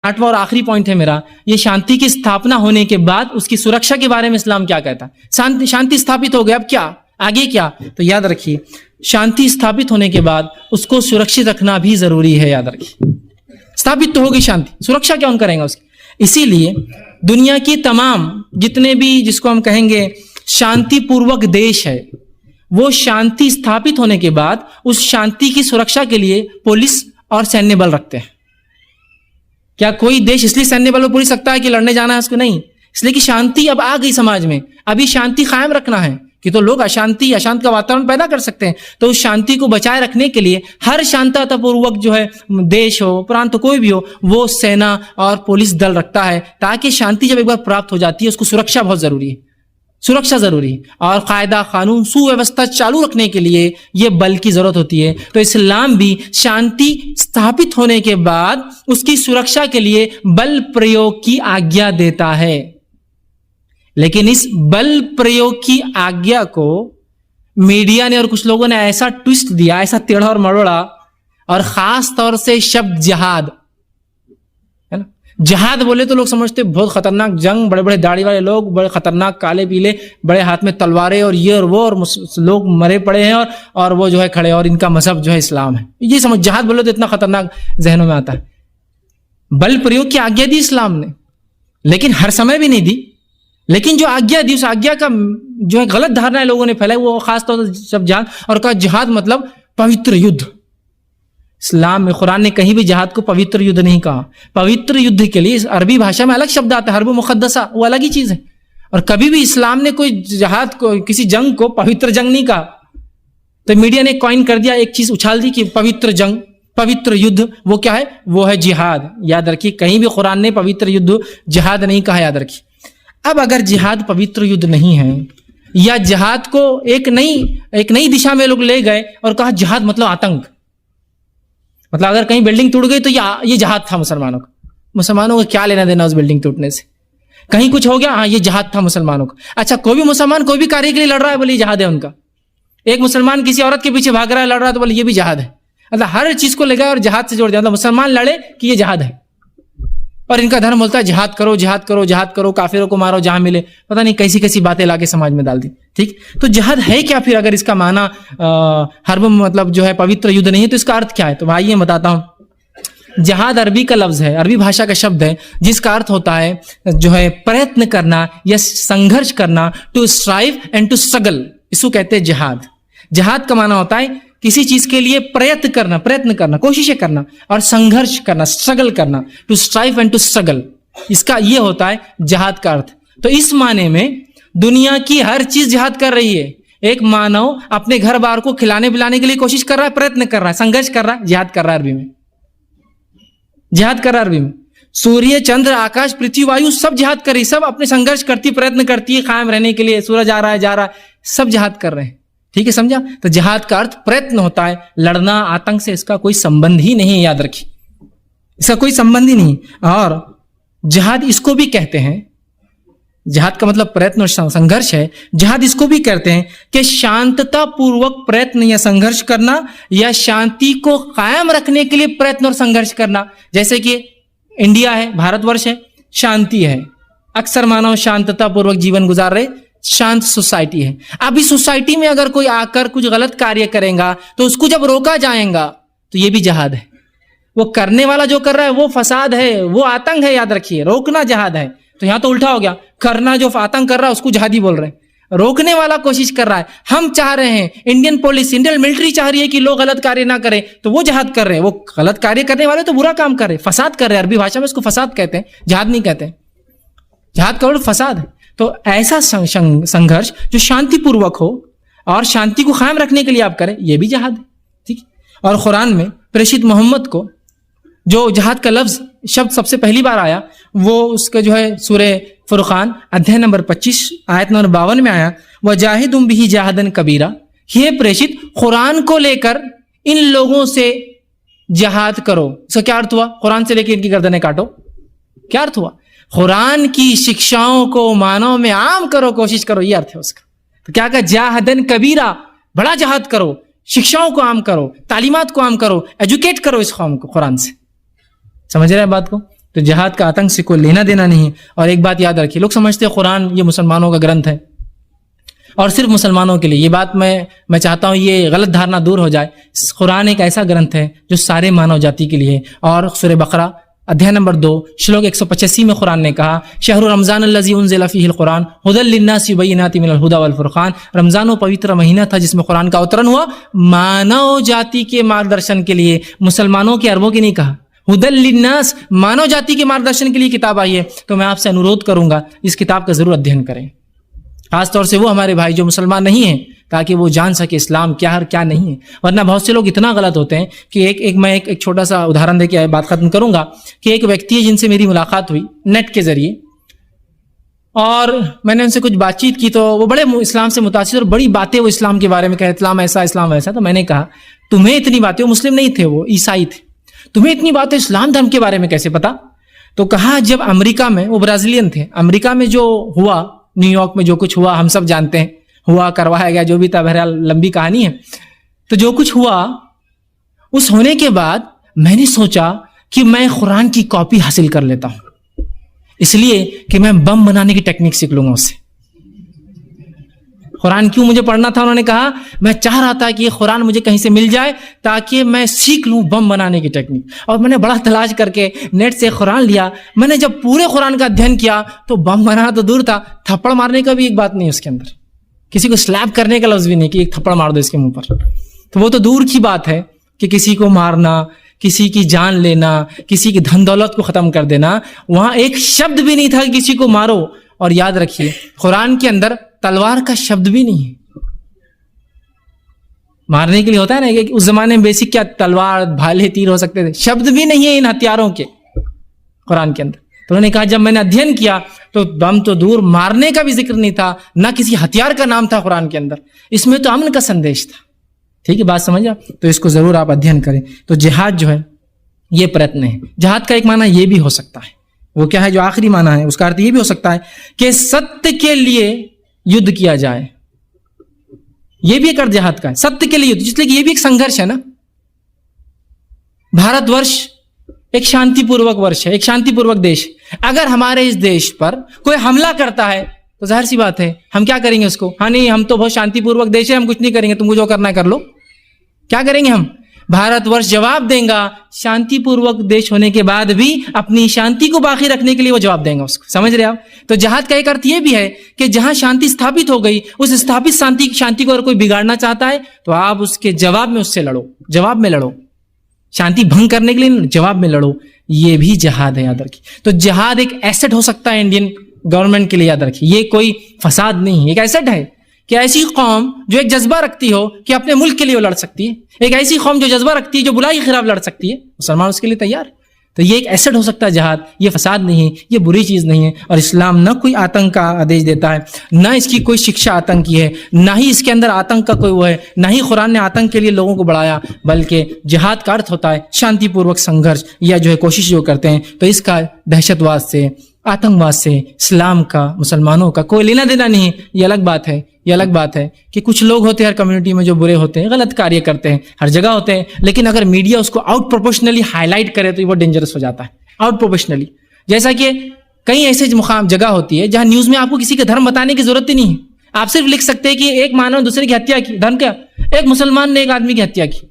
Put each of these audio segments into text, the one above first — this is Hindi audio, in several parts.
8वां और आखिरी पॉइंट है मेरा, ये शांति की स्थापना होने के बाद उसकी सुरक्षा के बारे में इस्लाम क्या कहता है। शांति स्थापित हो गई, अब क्या आगे क्या? तो याद रखिए, शांति स्थापित होने के बाद उसको सुरक्षित रखना भी जरूरी है। याद रखिए, स्थापित तो होगी शांति, सुरक्षा कौन करेगा उसकी? इसीलिए दुनिया की तमाम जितने भी जिसको हम कहेंगे शांतिपूर्वक देश है, वो शांति स्थापित होने के बाद उस शांति की सुरक्षा के लिए पुलिस और सैन्य बल रखते हैं। क्या कोई देश इसलिए सैन्य बल में पुलिस सकता है कि लड़ने जाना है उसको? नहीं, इसलिए कि शांति अब आ गई समाज में, अभी शांति कायम रखना है कि तो लोग अशांत का वातावरण पैदा कर सकते हैं। तो उस शांति को बचाए रखने के लिए हर शांततापूर्वक जो है देश हो, प्रांत हो, कोई भी हो, वो सेना और पुलिस दल रखता है, ताकि शांति जब एक बार प्राप्त हो जाती है उसको सुरक्षा बहुत जरूरी है, सुरक्षा जरूरी है। और कायदा कानून सुव्यवस्था चालू रखने के लिए ये बल की जरूरत होती है। तो इस्लाम भी शांति स्थापित होने के बाद उसकी सुरक्षा के लिए बल प्रयोग की आज्ञा देता है। लेकिन इस बल प्रयोग की आज्ञा को मीडिया ने और कुछ लोगों ने ऐसा ट्विस्ट दिया, ऐसा टेढ़ा और मरोड़ा, और खास तौर से शब्द जिहाद, है ना, जिहाद बोले तो लोग समझते बहुत खतरनाक जंग, बड़े बड़े दाढ़ी वाले लोग, बड़े खतरनाक काले पीले, बड़े हाथ में तलवारें और ये और वो, और लोग मरे पड़े हैं और वो जो है खड़े, और इनका मजहब जो है इस्लाम है, ये समझ। जिहाद बोले तो इतना खतरनाक जहनों में आता है। बल प्रयोग की आज्ञा दी इस्लाम ने, लेकिन हर समय भी नहीं दी। लेकिन जो आज्ञा दी, उस आज्ञा का जो है गलत धारणा लोगों ने फैलाई, वो खासतौर से शब्द जिहाद, और कहा जिहाद मतलब पवित्र युद्ध। इस्लाम में कुरान ने कहीं भी जिहाद को पवित्र युद्ध नहीं कहा। पवित्र युद्ध के लिए अरबी भाषा में अलग शब्द आता है, हर्ब मुक़द्दसा, वो अलग ही चीज है। और कभी भी इस्लाम ने कोई जिहाद को, किसी जंग को पवित्र जंग नहीं कहा। तो मीडिया ने कॉइन कर दिया, एक चीज उछाल दी कि पवित्र जंग, पवित्र युद्ध, वो क्या है? वो है जिहाद। याद रखिए, कहीं भी कुरान ने पवित्र युद्ध जिहाद नहीं कहा, याद रखिए। अब अगर जिहाद पवित्र युद्ध नहीं है, या जिहाद को एक नई दिशा में लोग ले गए और कहा जिहाद मतलब आतंक, मतलब अगर कहीं बिल्डिंग टूट गई तो ये जिहाद था मुसलमानों का। मुसलमानों को क्या लेना देना उस बिल्डिंग टूटने से? कहीं कुछ हो गया, हाँ ये जिहाद था मुसलमानों का। अच्छा, कोई भी मुसलमान कोई भी कार्य के लिए लड़ रहा है, बोले जिहाद है उनका। एक मुसलमान किसी औरत के पीछे भाग रहा है, लड़ रहा है, तो बोले ये भी जिहाद है। मतलब हर चीज को ले गया और जिहाद से जोड़ दिया। मतलब मुसलमान लड़े कि ये जिहाद है, और इनका धर्म बोलता है जिहाद करो, जिहाद करो, जिहाद करो, काफिरों को मारो जहां मिले। पता नहीं कैसी कैसी बातें लाके समाज में डाल दी। ठीक, तो जिहाद है क्या फिर? अगर इसका माना हर्ब मतलब जो है पवित्र युद्ध नहीं है, तो इसका अर्थ क्या है? तो भाई ये बताता हूं। जिहाद अरबी का लफ्ज है, अरबी भाषा का शब्द है, जिसका अर्थ होता है जो है प्रयत्न करना या संघर्ष करना, to strive and to struggle, इसको कहते हैं जिहाद। जिहाद का माना होता है किसी चीज के लिए प्रयत्न करना, कोशिशें करना, और संघर्ष करना, स्ट्रगल करना, to strive and to struggle, इसका ये होता है जिहाद का अर्थ। तो इस माने में दुनिया की हर चीज जिहाद कर रही है। एक मानव अपने घर बार को खिलाने पिलाने के लिए कोशिश कर रहा है, प्रयत्न कर रहा है, संघर्ष कर रहा है, जिहाद कर रहा है अरबी में, जिहाद कर रहा है अरबी में। सूर्य, चंद्र, आकाश, पृथ्वी, वायु सब जिहाद कर रही, सब अपने संघर्ष करती, प्रयत्न करती है कायम रहने के लिए। सूरज आ रहा है, जा रहा है, सब जिहाद कर रहे हैं। ठीक है, समझा? तो जिहाद का अर्थ प्रयत्न होता है, लड़ना। आतंक से इसका कोई संबंध ही नहीं है, याद रखिए, इसका कोई संबंध ही नहीं। और जिहाद इसको भी कहते हैं, जिहाद का मतलब प्रयत्न और संघर्ष है। जिहाद इसको भी कहते हैं कि शांतता पूर्वक प्रयत्न या संघर्ष करना, या शांति को कायम रखने के लिए प्रयत्न और संघर्ष करना। जैसे कि इंडिया है, भारतवर्ष है, शांति है, अक्सर मानव शांतता पूर्वक जीवन गुजार रहे, शांत सोसाइटी है। अब इस सोसाइटी में अगर कोई आकर कुछ गलत कार्य करेगा तो उसको जब रोका जाएगा तो ये भी जिहाद है। वो करने वाला जो कर रहा है वो फसाद है, वो आतंक है, याद रखिए। रोकना जिहाद है। तो यहां तो उल्टा हो गया, करना जो आतंक कर रहा है उसको जिहादी बोल रहे हैं। रोकने वाला कोशिश कर रहा है। हम चाह रहे हैं, इंडियन पुलिस, इंडियन मिलिट्री चाह रही है कि लोग गलत कार्य ना करें, तो वो जिहाद कर रहे हैं। वो गलत कार्य करने वाले तो बुरा काम कर रहे हैं, फसाद कर रहे हैं। अरबी भाषा में इसको फसाद कहते हैं, जिहाद नहीं कहते। जिहाद का फसाद है। तो ऐसा संघर्ष जो शांतिपूर्वक हो और शांति को कायम रखने के लिए आप करें, यह भी जिहाद है। ठीक। और कुरान में प्रेषित मोहम्मद को जो जिहाद का लफ्ज शब्द सबसे पहली बार आया, वो उसका जो है सूरे फुरकान अध्याय नंबर 25 आयत नंबर 52 में आया, वजाहिदुम बिही जहादन कबीरा। ये प्रेषित कुरान को लेकर इन लोगों से जिहाद करो। इसका क्या अर्थ हुआ? कुरान से लेकर इनकी गर्दनें काटो। क्या अर्थ हुआ? कुरान की शिक्षाओं को मानव में आम करो, कोशिश करो, ये अर्थ है उसका। तो क्या कहा? जाहदन कबीरा, बड़ा जिहाद करो, शिक्षाओं को आम करो, तालीमात को आम करो, एजुकेट करो इस कौम को कुरान से। समझ रहे हैं बात को? तो जिहाद का आतंक से कोई लेना देना नहीं। और एक बात याद रखिए, लोग समझते हैं कुरान ये मुसलमानों का ग्रंथ है और सिर्फ मुसलमानों के लिए। ये बात मैं चाहता हूँ ये गलत धारणा दूर हो जाए। कुरान एक ऐसा ग्रंथ है जो सारे मानव जाति के लिए है। और सूरह बकरा अध्याय नंबर 2 श्लोक 185 में कुरान ने कहा, शहरु रमजान अल्लज़ी उन्ज़िला फ़ीहिल कुरान हुदल लिन्नासि व बय्यिनातिन मिनल हुदा वल फुरक़ान। रमजान वो पवित्र महीना था जिसमें कुरान का अवतरण हुआ मानव जाति के मार्गदर्शन के लिए। मुसलमानों के, अरबों की नहीं कहा। हुदल लिन्नास, मानव जाति के मार्गदर्शन के लिए किताब आई है। तो मैं आपसे अनुरोध करूंगा इस किताब का जरूर अध्ययन करें, खासतौर से वो हमारे भाई जो मुसलमान नहीं हैं, ताकि वो जान सके इस्लाम क्या है और क्या नहीं है। वरना बहुत से लोग इतना गलत होते हैं कि मैं एक छोटा सा उदाहरण देके बात खत्म करूंगा कि एक व्यक्ति है जिनसे मेरी मुलाकात हुई नेट के जरिए, और मैंने उनसे कुछ बातचीत की तो वो बड़े इस्लाम से मुतासिर और बड़ी बातें वो इस्लाम के बारे में कहे, इस्लाम ऐसा इस्लाम वैसा। तो मैंने कहा तुम्हें इतनी बातें, वो मुस्लिम नहीं थे, वो ईसाई थे, तुम्हें इतनी बातें इस्लाम धर्म के बारे में कैसे पता? तो कहा जब अमेरिका में, वो ब्राजीलियन थे, अमेरिका में जो हुआ, न्यूयॉर्क में जो कुछ हुआ हम सब जानते हैं, हुआ करवाया गया जो भी था, बहरहाल लंबी कहानी है। तो जो कुछ हुआ उस होने के बाद मैंने सोचा कि मैं कुरान की कॉपी हासिल कर लेता हूं, इसलिए कि मैं बम बनाने की टेक्निक सीख लूंगा उससे। कुरान क्यों मुझे पढ़ना था? उन्होंने कहा मैं चाह रहा था कि ये कुरान मुझे कहीं से मिल जाए ताकि मैं सीख लूं बम बनाने की टेक्निक। और मैंने बड़ा तलाश करके नेट से कुरान लिया। मैंने जब पूरे कुरान का अध्ययन किया तो बम बनाना तो दूर था, थप्पड़ मारने का भी एक बात नहीं उसके अंदर, किसी को स्लैप करने का लफ्ज भी नहीं कि एक थप्पड़ मार दो इसके मुंह पर। तो वो तो दूर की बात है कि किसी को मारना, किसी की जान लेना, किसी की धन दौलत को खत्म कर देना। वहां एक शब्द भी नहीं था कि किसी को मारो। और याद रखिए कुरान के अंदर तलवार का शब्द भी नहीं है। मारने के लिए होता है ना कि उस जमाने में बेसिक क्या तलवार, भाले, तीर हो सकते थे, शब्द भी नहीं है इन हथियारों के कुरान के अंदर। तो उन्होंने कहा जब मैंने अध्ययन किया तो बम तो दूर, मारने का भी जिक्र नहीं था, ना किसी हथियार का नाम था कुरान के अंदर। इसमें तो अमन का संदेश था। ठीक है, बात समझ आप? तो इसको जरूर आप अध्ययन करें। तो जिहाद जो है ये प्रयत्न है। जिहाद का एक माना ये भी हो सकता है, वो क्या है जो आखिरी माना है, उसका अर्थ ये भी हो सकता है कि सत्य के लिए युद्ध किया जाए। ये भी एक अर्थ जिहाद का है, सत्य के लिए युद्ध, इसलिए कि ये भी एक संघर्ष है ना। भारतवर्ष एक शांतिपूर्वक वर्ष है, एक शांतिपूर्वक देश। अगर हमारे इस देश पर कोई हमला करता है तो जाहिर सी बात है हम क्या करेंगे उसको? हाँ नहीं, हम तो बहुत शांतिपूर्वक देश है, हम कुछ नहीं करेंगे, तुमको जो करना है कर लो। क्या करेंगे हम? भारतवर्ष जवाब देगा, शांतिपूर्वक देश होने के बाद भी अपनी शांति को बाकी रखने के लिए वो जवाब देंगे उसको। समझ रहे आप? तो जिहाद का एक अर्थ ये भी है कि जहां शांति स्थापित हो गई, उस स्थापित शांति को अगर कोई बिगाड़ना चाहता है तो आप उसके जवाब में उससे लड़ो, जवाब में लड़ो। शांति भंग करने के लिए जवाब में लड़ो, ये भी जिहाद है, याद रखिए। तो जिहाद एक एसेट हो सकता है इंडियन गवर्नमेंट के लिए, याद रखिए। ये कोई फसाद नहीं, एक एसेट है कि ऐसी कौम जो एक जज्बा रखती हो कि अपने मुल्क के लिए वो लड़ सकती है, एक ऐसी कौम जो जज्बा रखती है जो बुराई के खिलाफ लड़ सकती है, मुसलमान उसके लिए तैयार। तो ये एक एसेट हो सकता है जिहाद, ये फसाद नहीं है, ये बुरी चीज नहीं है। और इस्लाम न कोई आतंक का आदेश देता है, ना इसकी कोई शिक्षा आतंक की है, ना ही इसके अंदर आतंक का कोई वो है, ना ही कुरान ने आतंक के लिए लोगों को बढ़ाया, बल्कि जिहाद का अर्थ होता है शांतिपूर्वक संघर्ष या जो है कोशिश जो करते हैं। तो इसका दहशतवाद से, आतंकवाद से इस्लाम का, मुसलमानों का कोई लेना देना नहीं है। ये अलग बात है, ये अलग बात है कि कुछ लोग होते हैं हर कम्युनिटी में जो बुरे होते हैं, गलत कार्य करते हैं, हर जगह होते हैं, लेकिन अगर मीडिया उसको आउट प्रोपोर्शनली हाईलाइट करे तो वो डेंजरस हो जाता है, आउट प्रोपोर्शनली। जैसा कि कई ऐसे मुकाम जगह होती है जहां न्यूज में आपको किसी का धर्म बताने की जरूरत ही नहीं है, आप सिर्फ लिख सकते हैं कि एक मानव दूसरे की हत्या की। धर्म क्या? एक मुसलमान ने एक आदमी की हत्या की।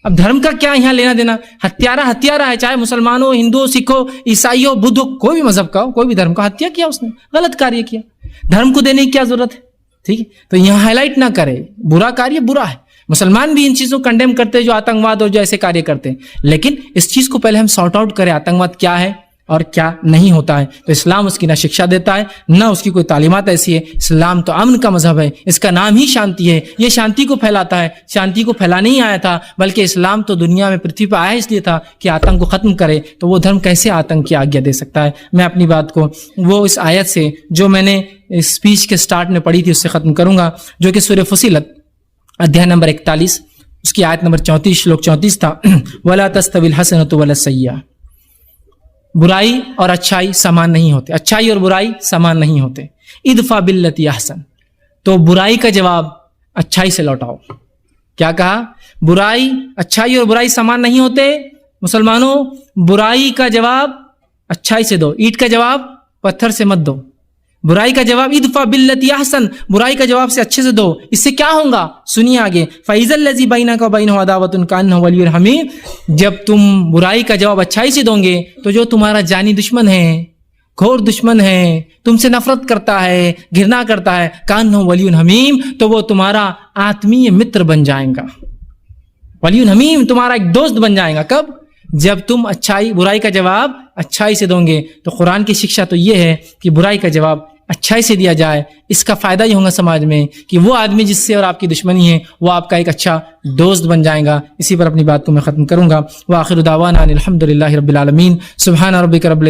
अब धर्म का क्या यहाँ लेना देना? हत्यारा हत्यारा है, चाहे मुसलमान हो, हिंदू हो, सिख हो, ईसाई हो, बुद्ध हो, कोई भी मजहब का हो, कोई भी धर्म का, हत्या किया उसने, गलत कार्य किया, धर्म को देने की क्या जरूरत है? ठीक है, तो यहाँ हाईलाइट ना करे, बुरा कार्य बुरा है। मुसलमान भी इन चीजों को कंडेम करते हैं जो आतंकवाद और जो ऐसे कार्य करते हैं, लेकिन इस चीज को पहले हम सॉर्ट आउट करें, आतंकवाद क्या है और क्या नहीं होता है। तो इस्लाम उसकी ना शिक्षा देता है, ना उसकी कोई तालीमात ऐसी है। इस्लाम तो अमन का मजहब है, इसका नाम ही शांति है, ये शांति को फैलाता है, शांति को फैलाने ही आया था, बल्कि इस्लाम तो दुनिया में पृथ्वी पर आया इसलिए था कि आतंक को खत्म करे। तो वो धर्म कैसे आतंक की आज्ञा दे सकता है? मैं अपनी बात को वो इस आयत से जो मैंने इस स्पीच के स्टार्ट में पढ़ी थी उससे खत्म करूंगा, जो कि सूरह फुसिलत अध्याय नंबर 41 उसकी आयत नंबर 34 श्लोक 34 था। वला तस्तविल हसनतु वला सय्या, बुराई और अच्छाई समान नहीं होते, अच्छाई और बुराई समान नहीं होते। इदफा बिल्लती अहसन, तो बुराई का जवाब अच्छाई से लौटाओ। क्या कहा? बुराई, अच्छाई और बुराई समान नहीं होते। मुसलमानों, बुराई का जवाब अच्छाई से दो। ईंट का जवाब पत्थर से मत दो। बुराई का जवाब इदफा बिल्लती अहसन, बुराई का जवाब से अच्छे से दो। इससे क्या होगा सुनिए आगे, फैजल लजी बैनका बैनहु अदावतुन कान्नहु वलियुन हमीम, जब तुम बुराई का जवाब अच्छाई से दोगे तो जो तुम्हारा जानी दुश्मन है, घोर दुश्मन है, तुमसे नफरत करता है, घृणा करता है, कान्नहु वलियुन हमीम, तो वो तुम्हारा आत्मीय मित्र बन जाएगा। वलियुन हमीम तुम्हारा एक दोस्त बन जाएगा। कब? जब तुम अच्छाई बुराई का जवाब अच्छाई से दोगे। तो कुरान की शिक्षा तो ये है कि बुराई का जवाब अच्छाई से दिया जाए। इसका फायदा ये होगा समाज में कि वो आदमी जिससे और आपकी दुश्मनी है वो आपका एक अच्छा दोस्त बन जाएगा। इसी पर अपनी बात को मैं खत्म करूंगा। व आखिर दावाना अनिल हम्दुलिल्लाहि रब्बिल आलमीन। सुब्हान रब्बिका रब्बिल